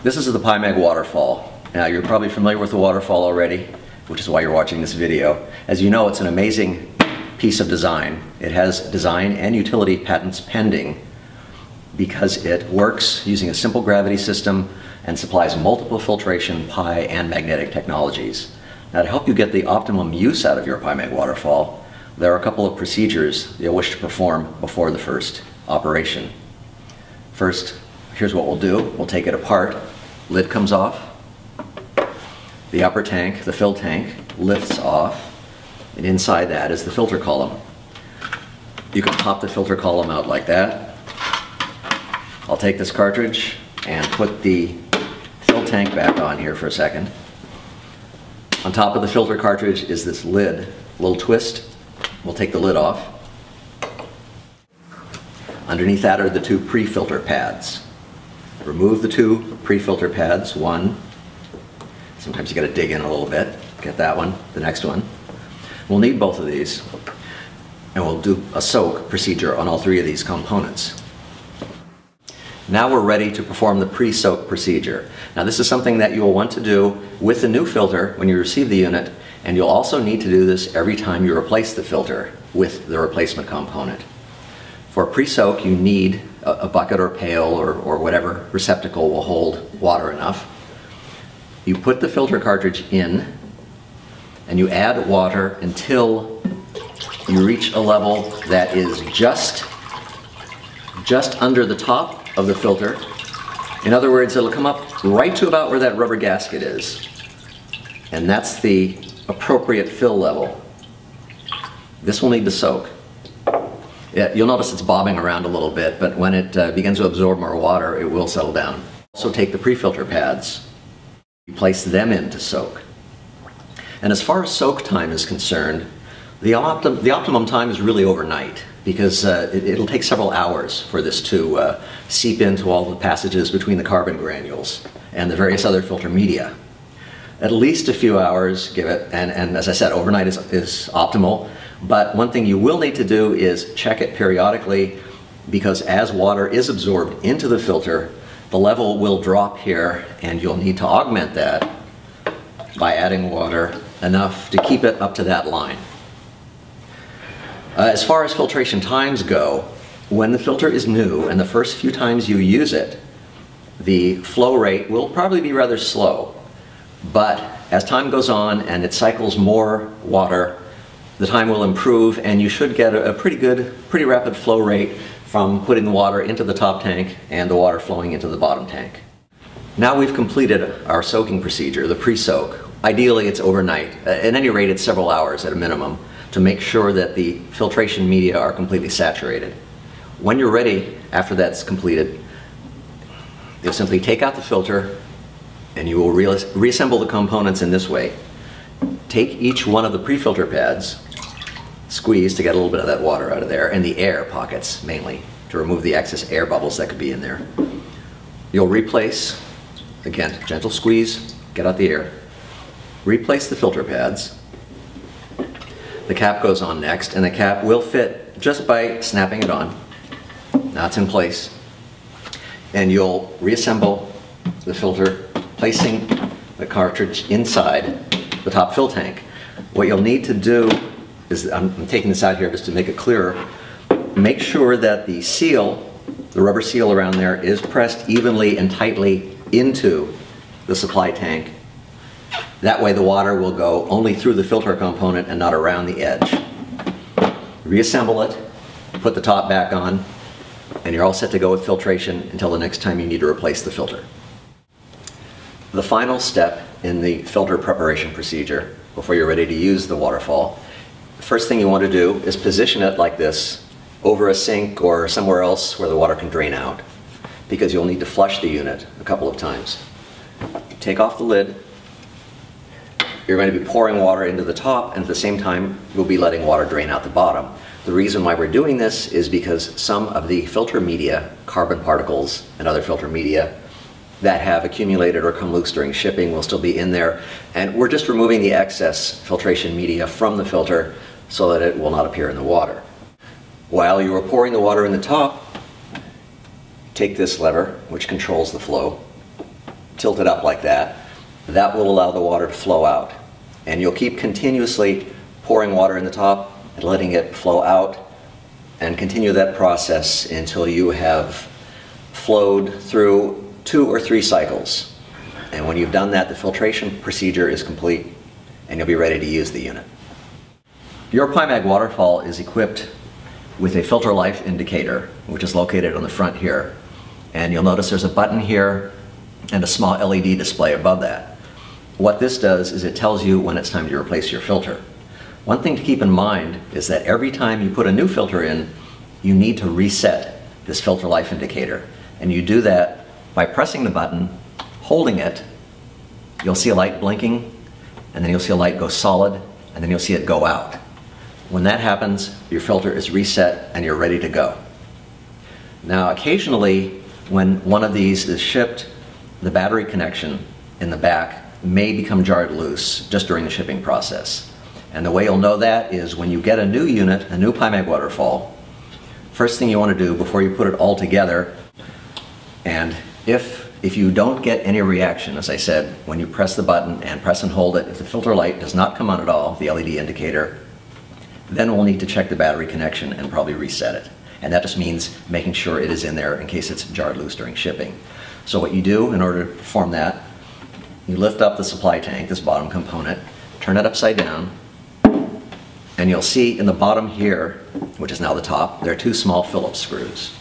This is the PiMag Waterfall. Now, you're probably familiar with the Waterfall already, which is why you're watching this video. As you know, it's an amazing piece of design. It has design and utility patents pending because it works using a simple gravity system and supplies multiple filtration, pi, and magnetic technologies. Now, to help you get the optimum use out of your PiMag Waterfall, there are a couple of procedures you'll wish to perform before the first operation. First, here's what we'll do. We'll take it apart. Lid comes off. The upper tank, the fill tank, lifts off. And inside that is the filter column. You can pop the filter column out like that. I'll take this cartridge and put the fill tank back on here for a second. On top of the filter cartridge is this lid. A little twist. We'll take the lid off. Underneath that are the two pre-filter pads. Remove the two pre-filter pads. One. Sometimes you got to dig in a little bit. Get that one. The next one. We'll need both of these. And we'll do a soak procedure on all three of these components. Now we're ready to perform the pre-soak procedure. Now, this is something that you'll want to do with the new filter when you receive the unit, and you'll also need to do this every time you replace the filter with the replacement component. For pre-soak, you need a bucket or pail or whatever receptacle will hold water enough. You put the filter cartridge in and you add water until you reach a level that is just under the top of the filter. In other words, it'll come up right to about where that rubber gasket is. And that's the appropriate fill level. This will need to soak. You'll notice it's bobbing around a little bit, but when it begins to absorb more water, it will settle down. Also take the pre-filter pads, you place them in to soak. And as far as soak time is concerned, the optimum time is really overnight, because it'll take several hours for this to seep into all the passages between the carbon granules and the various other filter media. At least a few hours, give it, and as I said, overnight is optimal. But one thing you will need to do is check it periodically, because as water is absorbed into the filter, the level will drop here, and you'll need to augment that by adding water enough to keep it up to that line. As far as filtration times go, when the filter is new and the first few times you use it, the flow rate will probably be rather slow. But as time goes on and it cycles more water, the time will improve, and you should get a pretty rapid flow rate from putting the water into the top tank and the water flowing into the bottom tank. Now we've completed our soaking procedure, the pre-soak. Ideally it's overnight. At any rate, it's several hours at a minimum to make sure that the filtration media are completely saturated. When you're ready, after that's completed, you'll simply take out the filter and you will reassemble the components in this way. Take each one of the pre-filter pads, squeeze to get a little bit of that water out of there, and the air pockets mainly, to remove the excess air bubbles that could be in there. You'll replace, again, gentle squeeze, get out the air. Replace the filter pads. The cap goes on next, and the cap will fit just by snapping it on. Now it's in place. And you'll reassemble the filter, placing the cartridge inside the top fill tank. What you'll need to do is, I'm taking this out here just to make it clearer, make sure that the seal, the rubber seal around there, is pressed evenly and tightly into the supply tank. That way the water will go only through the filter component and not around the edge. Reassemble it, put the top back on, and you're all set to go with filtration until the next time you need to replace the filter. The final step in the filter preparation procedure, before you're ready to use the Waterfall, the first thing you want to do is position it like this over a sink or somewhere else where the water can drain out, because you'll need to flush the unit a couple of times. Take off the lid. You're going to be pouring water into the top, and at the same time you'll be letting water drain out the bottom. The reason why we're doing this is because some of the filter media, carbon particles and other filter media that have accumulated or come loose during shipping, will still be in there, and we're just removing the excess filtration media from the filter so that it will not appear in the water. While you are pouring the water in the top, take this lever, which controls the flow, tilt it up like that. That will allow the water to flow out. And you'll keep continuously pouring water in the top and letting it flow out, and continue that process until you have flowed through 2 or 3 cycles. And when you've done that, the filtration procedure is complete and you'll be ready to use the unit. Your PiMag Waterfall is equipped with a filter life indicator, which is located on the front here. And you'll notice there's a button here and a small LED display above that. What this does is it tells you when it's time to replace your filter. One thing to keep in mind is that every time you put a new filter in, you need to reset this filter life indicator. And you do that by pressing the button, holding it. You'll see a light blinking, and then you'll see a light go solid, and then you'll see it go out. When that happens, your filter is reset and you're ready to go. Now, occasionally, when one of these is shipped, the battery connection in the back may become jarred loose just during the shipping process. And the way you'll know that is when you get a new unit, a new PiMag Waterfall, first thing you want to do before you put it all together, and if you don't get any reaction, as I said, when you press the button and press and hold it, if the filter light does not come on at all, the LED indicator, then we'll need to check the battery connection and probably reset it. And that just means making sure it is in there in case it's jarred loose during shipping. So what you do in order to perform that, you lift up the supply tank, this bottom component, turn it upside down, and you'll see in the bottom here, which is now the top, there are 2 small Phillips screws.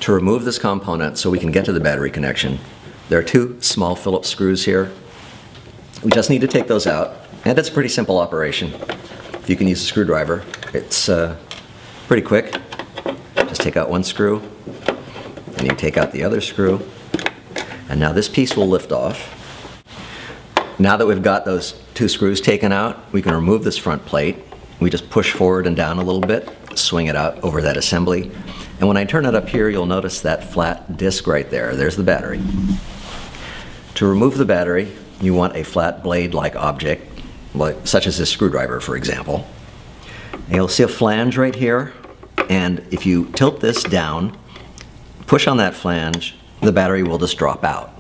To remove this component so we can get to the battery connection, there are 2 small Phillips screws here. We just need to take those out, and it's a pretty simple operation. You can use a screwdriver. It's pretty quick. Just take out one screw, and you take out the other screw, and now this piece will lift off. Now that we've got those 2 screws taken out, we can remove this front plate. We just push forward and down a little bit, swing it out over that assembly. And when I turn it up here, you'll notice that flat disc right there. There's the battery. To remove the battery, you want a flat blade-like object, such as this screwdriver, for example. And you'll see a flange right here, and if you tilt this down, push on that flange, the battery will just drop out.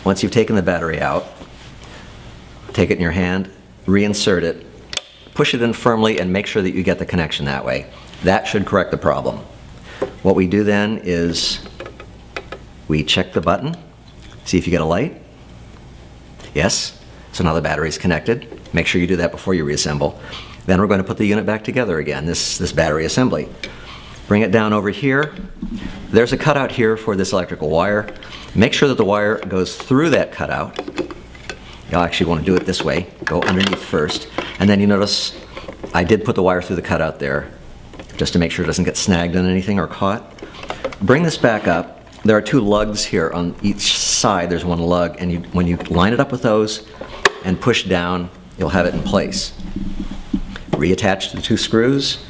Once you've taken the battery out, take it in your hand, reinsert it, push it in firmly, and make sure that you get the connection that way. That should correct the problem. What we do then is we check the button, see if you get a light. Yes, so now the battery's connected. Make sure you do that before you reassemble. Then we're going to put the unit back together again, this battery assembly. Bring it down over here. There's a cutout here for this electrical wire. Make sure that the wire goes through that cutout. You'll actually want to do it this way. Go underneath first. And then you notice I did put the wire through the cutout there, just to make sure it doesn't get snagged on anything or caught. Bring this back up. There are 2 lugs here on each side. There's one lug, and when you line it up with those and push down, you'll have it in place. Reattach the 2 screws,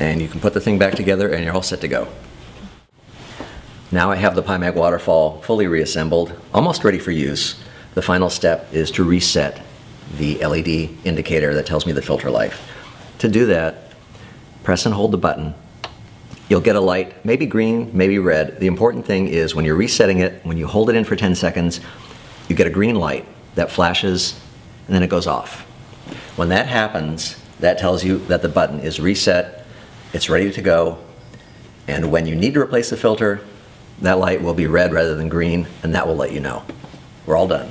and you can put the thing back together and you're all set to go. Now I have the PiMag Waterfall fully reassembled, almost ready for use. The final step is to reset the LED indicator that tells me the filter life. To do that, press and hold the button. You'll get a light, maybe green, maybe red. The important thing is when you're resetting it, when you hold it in for 10 seconds, you get a green light that flashes and then it goes off. When that happens, that tells you that the button is reset, it's ready to go, and when you need to replace the filter, that light will be red rather than green, and that will let you know. We're all done.